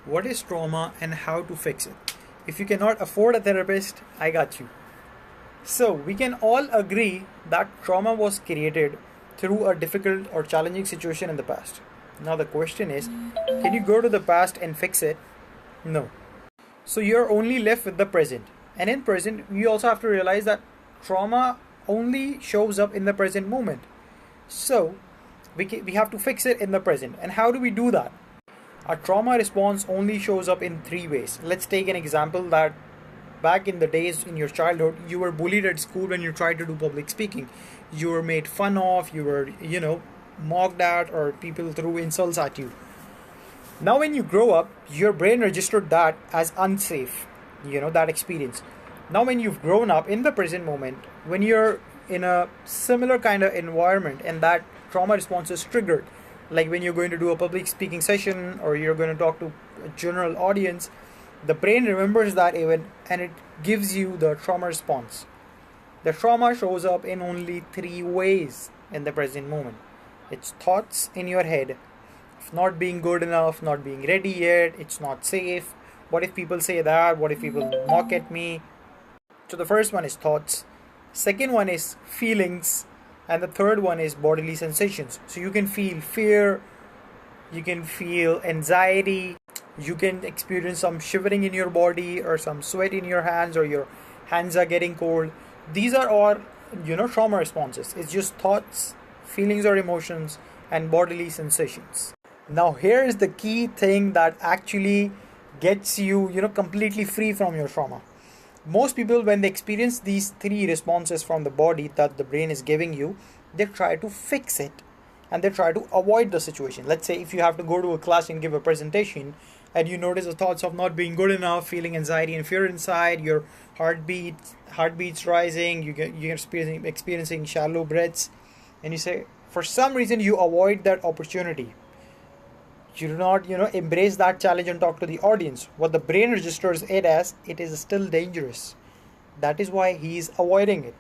What is trauma and how to fix it? If you cannot afford a therapist, I got you. So, we can all agree that trauma was created through a difficult or challenging situation in the past. Now, the question is, can you go to the past and fix it? No. So, you're only left with the present. And in present, we also have to realize that trauma only shows up in the present moment. So, we have to fix it in the present. And how do we do that? A trauma response only shows up in three ways. Let's take an example that back in the days in your childhood, you were bullied at school when you tried to do public speaking. You were made fun of, you were, mocked at, or people threw insults at you. Now, when you grow up, your brain registered that as unsafe, that experience. Now, when you've grown up in the present moment, when you're in a similar kind of environment and that trauma response is triggered, like when you're going to do a public speaking session or you're going to talk to a general audience, the brain remembers that event and it gives you the trauma response. The trauma shows up in only three ways in the present moment. It's thoughts in your head of not being good enough, not being ready yet, it's not safe. What if people say that? What if people mock at me? So the first one is thoughts. Second one is feelings. And the third one is bodily sensations. So you can feel fear, you can feel anxiety, you can experience some shivering in your body or some sweat in your hands or your hands are getting cold. These are all, trauma responses. It's just thoughts, feelings or emotions and bodily sensations. Now here is the key thing that actually gets you, completely free from your trauma. Most people, when they experience these three responses from the body that the brain is giving you, they try to fix it and they try to avoid the situation. Let's say if you have to go to a class and give a presentation and you notice the thoughts of not being good enough, feeling anxiety and fear inside, your heartbeats rising, you're experiencing shallow breaths, and you say, for some reason you avoid that opportunity. You do not, embrace that challenge and talk to the audience. What the brain registers it as, it is still dangerous. That is why he is avoiding it.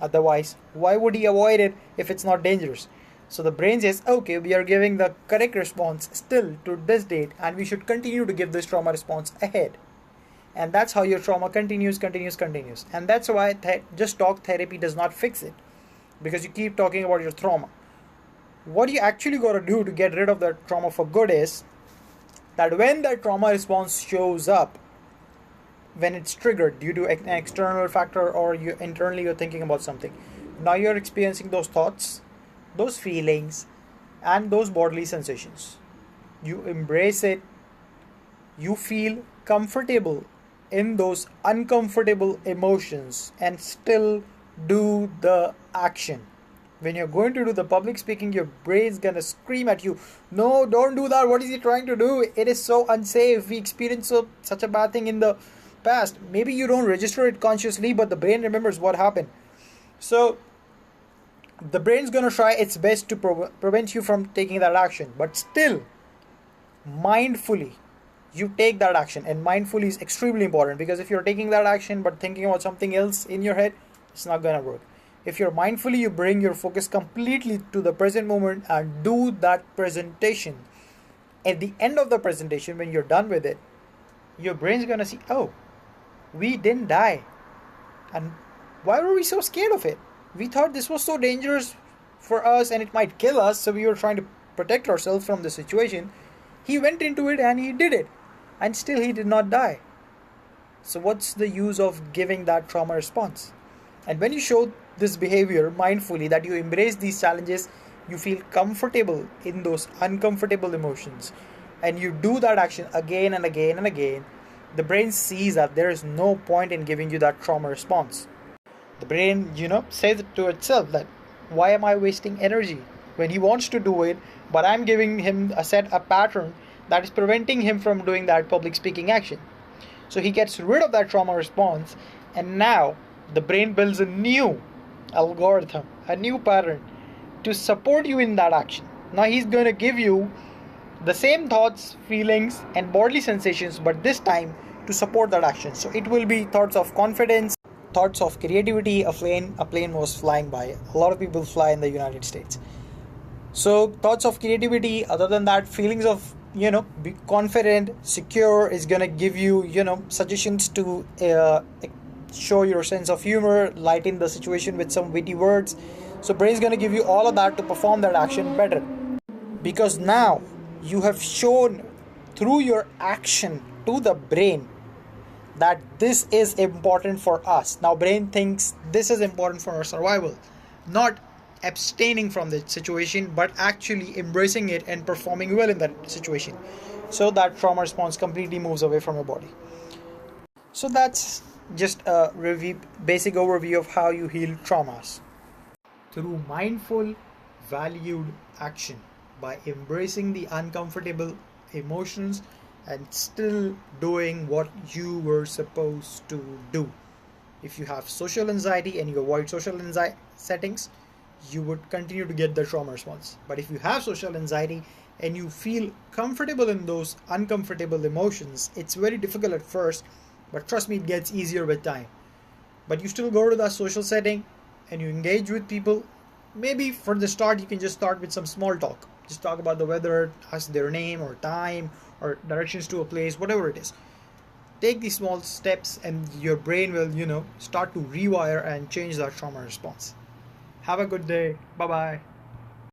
Otherwise, why would he avoid it if it's not dangerous? So the brain says, okay, we are giving the correct response still to this date and we should continue to give this trauma response ahead. And that's how your trauma continues. And that's why just talk therapy does not fix it. Because you keep talking about your trauma. What you actually got to do to get rid of that trauma for good is that when that trauma response shows up, when it's triggered due to an external factor or internally you're thinking about something, now you're experiencing those thoughts, those feelings, and those bodily sensations. You embrace it. You feel comfortable in those uncomfortable emotions and still do the action. When you're going to do the public speaking, your brain's gonna scream at you, no, don't do that, what is he trying to do? It is so unsafe, we experienced such a bad thing in the past. Maybe you don't register it consciously, but the brain remembers what happened. So the brain's gonna try its best to prevent you from taking that action, but still, mindfully, you take that action. And mindfully is extremely important, because if you're taking that action but thinking about something else in your head, it's not gonna work. If you're mindfully, you bring your focus completely to the present moment and do that presentation. At the end of the presentation, when you're done with it, your brain's gonna see, oh, we didn't die. And why were we so scared of it? We thought this was so dangerous for us and it might kill us, so we were trying to protect ourselves from the situation. He went into it and he did it. And still he did not die. So what's the use of giving that trauma response? And when you show this behavior mindfully, that you embrace these challenges, you feel comfortable in those uncomfortable emotions, and you do that action again and again and again, the brain sees that there is no point in giving you that trauma response. The brain, says it to itself that, why am I wasting energy when he wants to do it, but I'm giving him a pattern that is preventing him from doing that public speaking action. So he gets rid of that trauma response, and now the brain builds a new algorithm, a new pattern to support you in that action. Now he's going to give you the same thoughts, feelings and bodily sensations, but this time to support that action. So it will be thoughts of confidence, thoughts of creativity. A plane was flying by. A lot of people fly in the United States. So thoughts of creativity. Other than that, feelings of be confident, secure, is gonna give you, suggestions to show your sense of humor, lighten the situation with some witty words. So brain's gonna give you all of that to perform that action better, because now you have shown through your action to the brain that this is important for us. Now brain thinks this is important for our survival, not abstaining from the situation, but actually embracing it and performing well in that situation, so that trauma response completely moves away from your body. So that's just a basic overview of how you heal traumas through mindful, valued action, by embracing the uncomfortable emotions and still doing what you were supposed to do. If you have social anxiety and you avoid social anxiety settings, you would continue to get the trauma response. But if you have social anxiety and you feel comfortable in those uncomfortable emotions, it's very difficult at first, but trust me, it gets easier with time. But you still go to that social setting and you engage with people. Maybe for the start, you can just start with some small talk. Just talk about the weather, ask their name or time or directions to a place, whatever it is. Take these small steps and your brain will, start to rewire and change that trauma response. Have a good day. Bye bye.